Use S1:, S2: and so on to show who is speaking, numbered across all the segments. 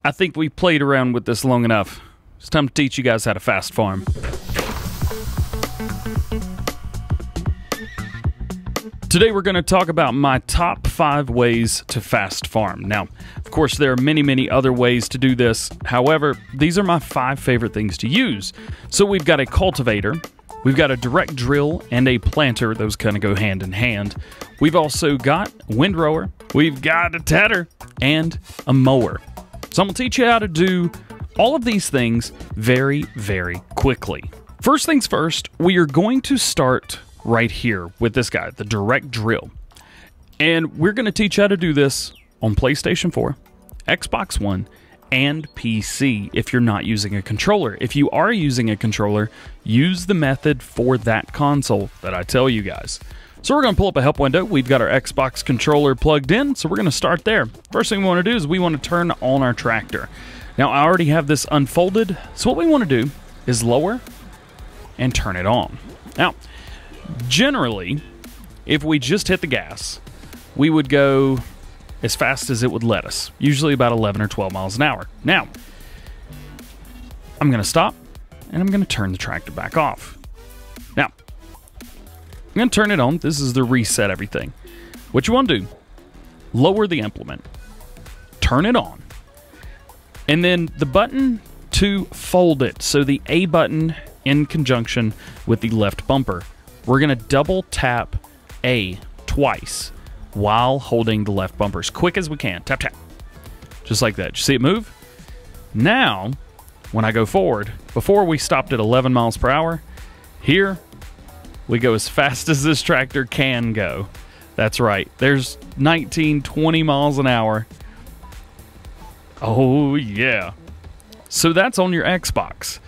S1: I think we've played around with this long enough. It's time to teach you guys how to fast farm. Today we're going to talk about my top 5 ways to fast farm. Now, of course, there are many other ways to do this. However, these are my 5 favorite things to use. So we've got a cultivator, we've got a direct drill, and a planter. Those kind of go hand in hand. We've also got a windrower, we've got a tedder, and a mower. So I'm going to teach you how to do all of these things very quickly. First things first, we are going to start right here with this guy, the direct drill. And we're going to teach you how to do this on PlayStation 4, Xbox One, and PC if you're not using a controller. If you are using a controller, use the method for that console that I tell you guys. So we're going to pull up a help window. We've got our Xbox controller plugged in, so we're going to start there. First thing we want to do is we want to turn on our tractor. Now, I already have this unfolded, so what we want to do is lower and turn it on. Now, generally, if we just hit the gas, we would go as fast as it would let us, usually about 11 or 12 miles an hour. Now, I'm going to stop, and I'm going to turn the tractor back off. Now, I'm going to turn it on. This is the reset everything. What you want to do, lower the implement, turn it on, and then the button to fold it, so the A button in conjunction with the left bumper, we're going to double tap A twice while holding the left bumper as quick as we can. Tap, tap. Just like that. You see it move? Now, when I go forward, before we stopped at 11 miles per hour, here we go as fast as this tractor can go. That's right. There's 19, 20 miles an hour. Oh, yeah. So that's on your Xbox.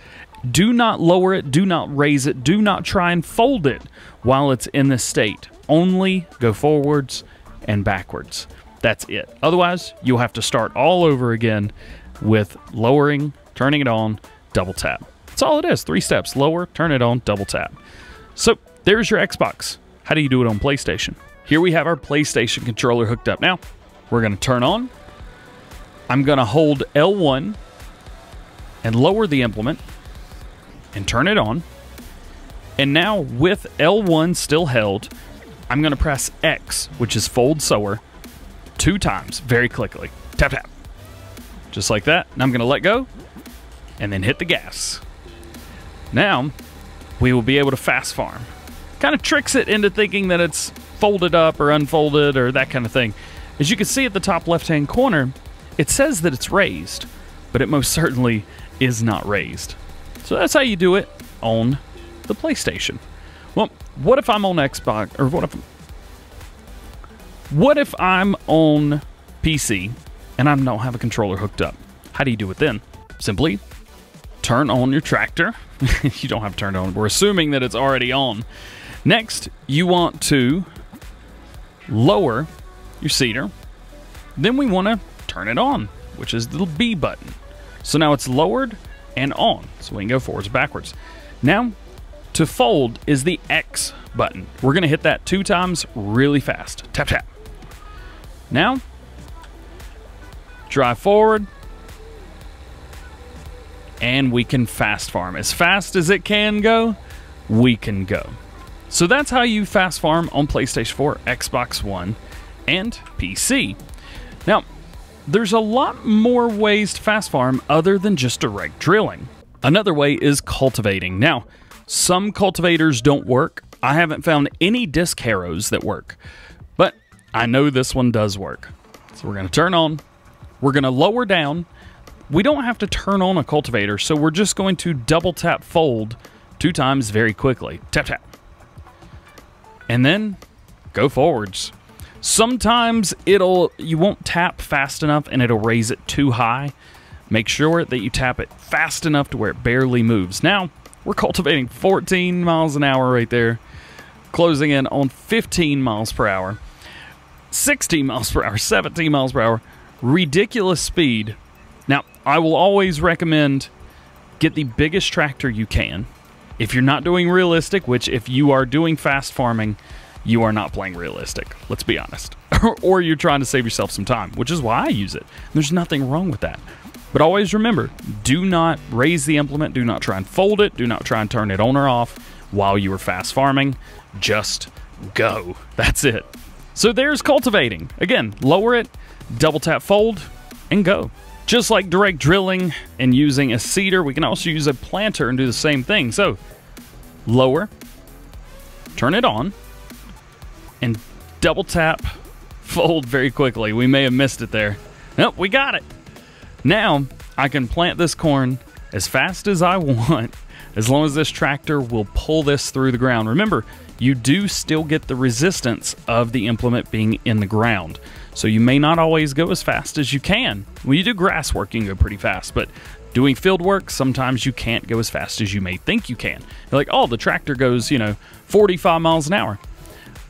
S1: Do not lower it. Do not raise it. Do not try and fold it while it's in this state. Only go forwards and backwards. That's it. Otherwise, you'll have to start all over again with lowering, turning it on, double tap. That's all it is. 3 steps. Lower, turn it on, double tap. So there's your Xbox. How do you do it on PlayStation? Here we have our PlayStation controller hooked up. Now, we're going to turn on. I'm going to hold L1 and lower the implement and turn it on. And now with L1 still held, I'm going to press X, which is fold sower, 2 times very quickly. Tap, tap. Just like that. And I'm going to let go and then hit the gas. Now, we will be able to fast farm. Kind of tricks it into thinking that it's folded up or unfolded or that kind of thing. As you can see at the top left-hand corner, it says that it's raised, but it most certainly is not raised. So that's how you do it on the PlayStation. Well, what if I'm on Xbox, or what if I'm on PC and I don't have a controller hooked up? How do you do it then? Simply turn on your tractor. You don't have to turn it on. We're assuming that it's already on. Next, you want to lower your seater. Then we want to turn it on, which is the little B button. So now it's lowered and on, so we can go forwards and backwards. Now, to fold is the X button. We're going to hit that 2 times really fast. Tap, tap. Now, drive forward, and we can fast farm. As fast as it can go, we can go. So that's how you fast farm on PlayStation 4, Xbox One, and PC. Now, there's a lot more ways to fast farm other than just direct drilling. Another way is cultivating. Now, some cultivators don't work. I haven't found any disc harrows that work, but I know this one does work. So we're going to turn on. We're going to lower down. We don't have to turn on a cultivator, so we're just going to double tap fold 2 times very quickly. Tap, tap. And then go forwards. Sometimes you won't tap fast enough and it'll raise it too high. Make sure that you tap it fast enough to where it barely moves. Now, we're cultivating 14 miles an hour right there, closing in on 15 miles per hour, 16 miles per hour, 17 miles per hour. Ridiculous speed. Now, I will always recommend get the biggest tractor you can. If you're not doing realistic, which if you are doing fast farming, you are not playing realistic, let's be honest. Or you're trying to save yourself some time, which is why I use it. There's nothing wrong with that. But always remember, do not raise the implement, do not try and fold it, do not try and turn it on or off while you are fast farming. Just go. That's it. So there's cultivating. Again, lower it, double tap fold, and go. Just like direct drilling and using a seeder, we can also use a planter and do the same thing. So lower, turn it on, and double tap fold very quickly. We may have missed it there. Nope, we got it. Now I can plant this corn as fast as I want, as long as this tractor will pull this through the ground. Remember, you do still get the resistance of the implement being in the ground. So you may not always go as fast as you can. When you do grass work, you can go pretty fast, but doing field work, sometimes you can't go as fast as you may think you can. You're like, oh, the tractor goes, 45 miles an hour.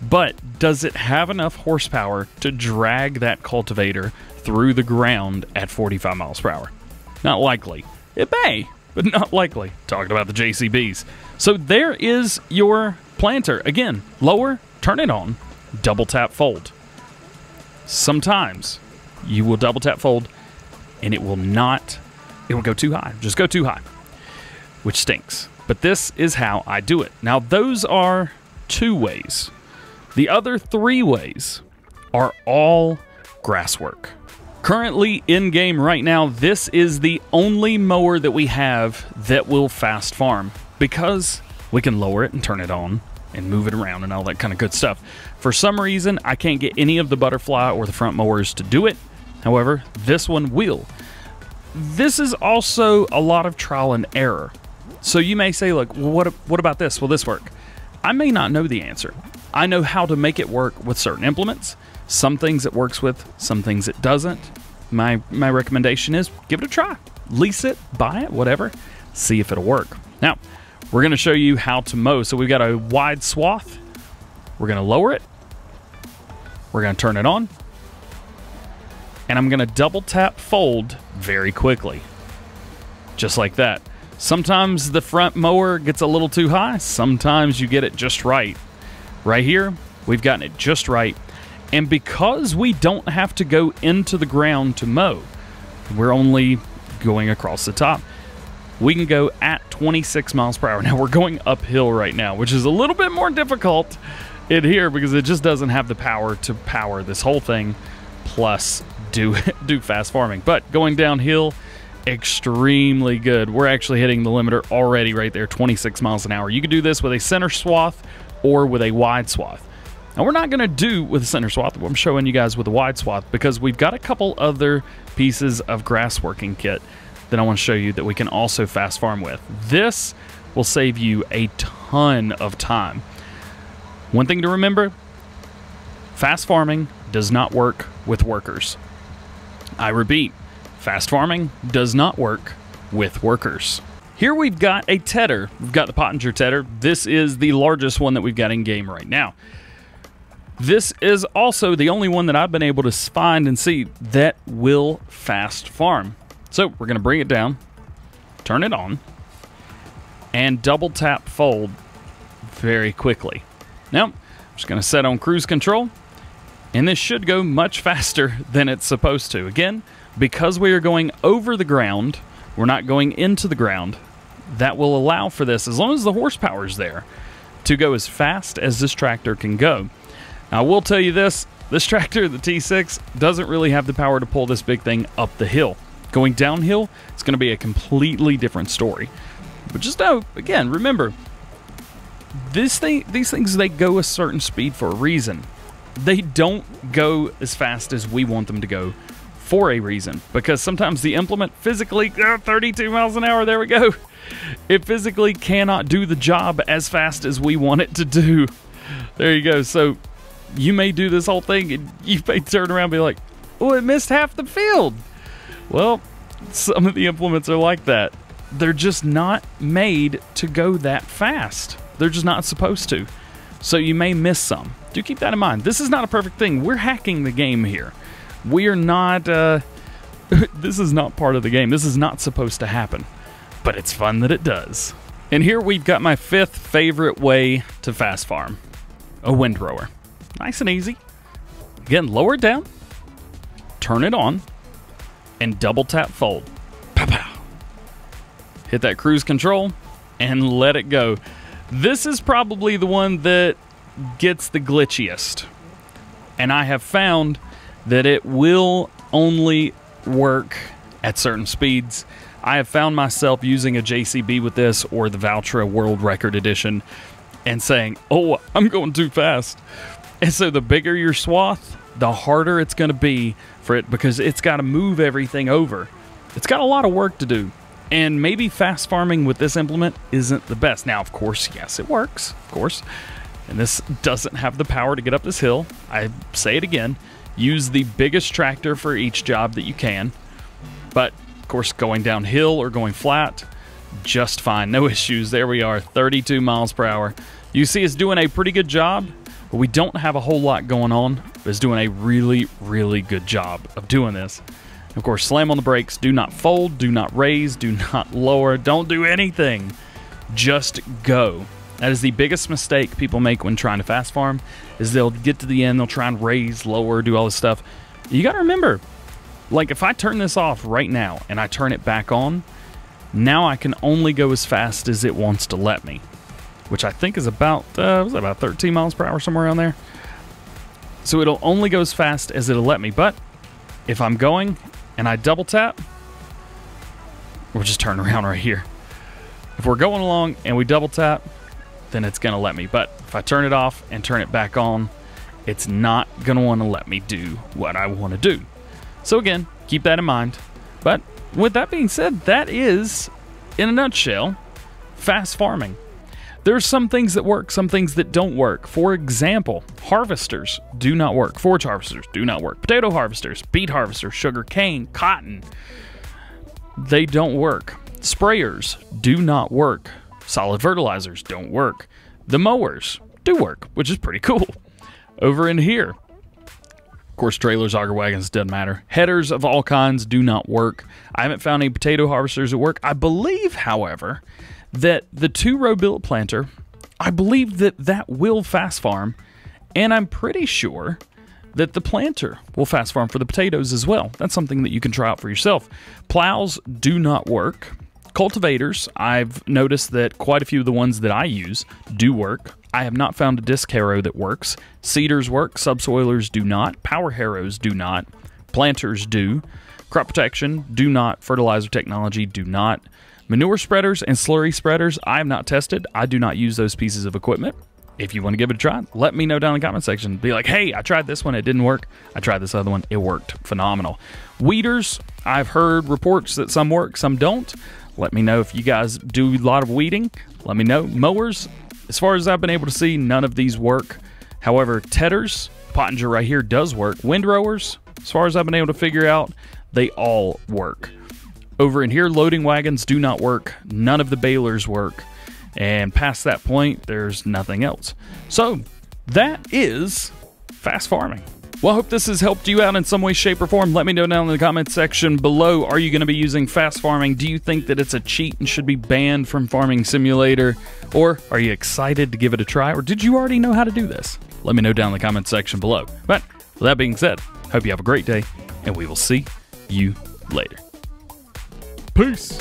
S1: But does it have enough horsepower to drag that cultivator through the ground at 45 miles per hour? Not likely. It may, but not likely. Talking about the JCBs. So there is your planter. Again, lower, turn it on, double tap fold. Sometimes you will double tap fold and it will go too high. Just go too high, which stinks. But this is how I do it. Now, those are 2 ways. The other 3 ways are all grass work. Currently in game right now, this is the only mower that we have that will fast farm, because we can lower it and turn it on and move it around and all that kind of good stuff. For some reason, I can't get any of the butterfly or the front mowers to do it. However, this one will. This is also a lot of trial and error. So you may say, like, well, what about this? Will this work? I may not know the answer. I know how to make it work with certain implements. Some things it works with, some things it doesn't. My recommendation is give it a try. Lease it, buy it, whatever. See if it'll work. Now, we're going to show you how to mow. So we've got a wide swath. We're going to lower it. We're going to turn it on. And I'm going to double tap fold very quickly. Just like that. Sometimes the front mower gets a little too high. Sometimes you get it just right. Right here, we've gotten it just right. And because we don't have to go into the ground to mow, we're only going across the top. We can go at 26 miles per hour. Now we're going uphill right now, which is a little bit more difficult in here because it just doesn't have the power to power this whole thing, plus do fast farming. But going downhill, extremely good. We're actually hitting the limiter already right there, 26 miles an hour. You can do this with a center swath or with a wide swath. Now we're not going to do with a center swath. I'm showing you guys with a wide swath because we've got a couple other pieces of grass working kit that I want to show you that we can also fast farm with. This will save you a ton of time. One thing to remember, fast farming does not work with workers. I repeat, fast farming does not work with workers. Here we've got a tedder. We've got the Pottinger tedder. This is the largest one that we've got in game right now. This is also the only one that I've been able to find and see that will fast farm. So we're going to bring it down, turn it on, and double tap fold very quickly. Now, I'm just going to set on cruise control, and this should go much faster than it's supposed to. Again, because we are going over the ground, we're not going into the ground. That will allow for this, as long as the horsepower is there, to go as fast as this tractor can go. Now, I will tell you this tractor, the T6, doesn't really have the power to pull this big thing up the hill. Going downhill, it's going to be a completely different story. But just know, again, remember, these things, they go a certain speed for a reason. They don't go as fast as we want them to go for a reason. Because sometimes the implement physically, 32 miles an hour, there we go. It physically cannot do the job as fast as we want it to do. There you go. So you may do this whole thing and you may turn around and be like, oh, it missed half the field. Well, some of the implements are like that. They're just not made to go that fast. They're just not supposed to. So you may miss some. Do keep that in mind. This is not a perfect thing. We're hacking the game here. We are not, this is not part of the game. This is not supposed to happen. But it's fun that it does. And here we've got my 5th favorite way to fast farm. A windrower. Nice and easy. Again, lower it down, turn it on, and double tap fold. hit that cruise control, and let it go. This is probably the one that gets the glitchiest. And I have found that it will only work at certain speeds. I have found myself using a JCB with this or the Valtra World Record Edition and saying, oh, I'm going too fast. And so the bigger your swath, the harder it's going to be for it because it's got to move everything over. It's got a lot of work to do. And maybe fast farming with this implement isn't the best. Now, of course, yes, it works, of course. And this doesn't have the power to get up this hill. I say it again, use the biggest tractor for each job that you can. But, of course, going downhill or going flat, just fine, no issues. There we are, 32 miles per hour. You see it's doing a pretty good job, but we don't have a whole lot going on. It's doing a really, really good job of doing this. Of course, slam on the brakes. Do not fold, do not raise, do not lower, don't do anything. Just go. That is the biggest mistake people make when trying to fast farm, is they'll get to the end, they'll try and raise, lower, do all this stuff. You got to remember, like if I turn this off right now and I turn it back on, now I can only go as fast as it wants to let me, which I think is about, about 13 miles per hour, somewhere around there. So it'll only go as fast as it'll let me, but if I'm going and I double tap, we'll just turn around right here. If we're going along and we double tap, then it's going to let me. But if I turn it off and turn it back on, it's not going to want to let me do what I want to do. So again, keep that in mind. But with that being said, that is, in a nutshell, fast farming. There's some things that work, some things that don't work. For example, harvesters do not work. Forage harvesters do not work. Potato harvesters, beet harvesters, sugar cane, cotton, they don't work. Sprayers do not work. Solid fertilizers don't work. The mowers do work, which is pretty cool. Over in here, of course, trailers, auger wagons, doesn't matter. Headers of all kinds do not work. I haven't found any potato harvesters that work. I believe, however, that the 2-row billet planter, I believe that that will fast farm, and I'm pretty sure that the planter will fast farm for the potatoes as well. That's something that you can try out for yourself. Plows do not work. Cultivators, I've noticed that quite a few of the ones that I use do work. I have not found a disc harrow that works. Seeders work, subsoilers do not, power harrows do not, planters do, crop protection do not, fertilizer technology do not. Manure spreaders and slurry spreaders, I have not tested. I do not use those pieces of equipment. If you want to give it a try, let me know down in the comment section. Be like, hey, I tried this one, it didn't work. I tried this other one, it worked phenomenal. Weeders, I've heard reports that some work, some don't. Let me know if you guys do a lot of weeding. Let me know. Mowers, as far as I've been able to see, none of these work. However, tedders, Pottinger right here does work. Windrowers, as far as I've been able to figure out, they all work. Over in here, loading wagons do not work. None of the balers work. And past that point, there's nothing else. So, that is fast farming. Well, I hope this has helped you out in some way, shape, or form. Let me know down in the comment section below. Are you going to be using fast farming? Do you think that it's a cheat and should be banned from Farming Simulator? Or are you excited to give it a try? Or did you already know how to do this? Let me know down in the comment section below. But with that being said, hope you have a great day, and we will see you later. Peace.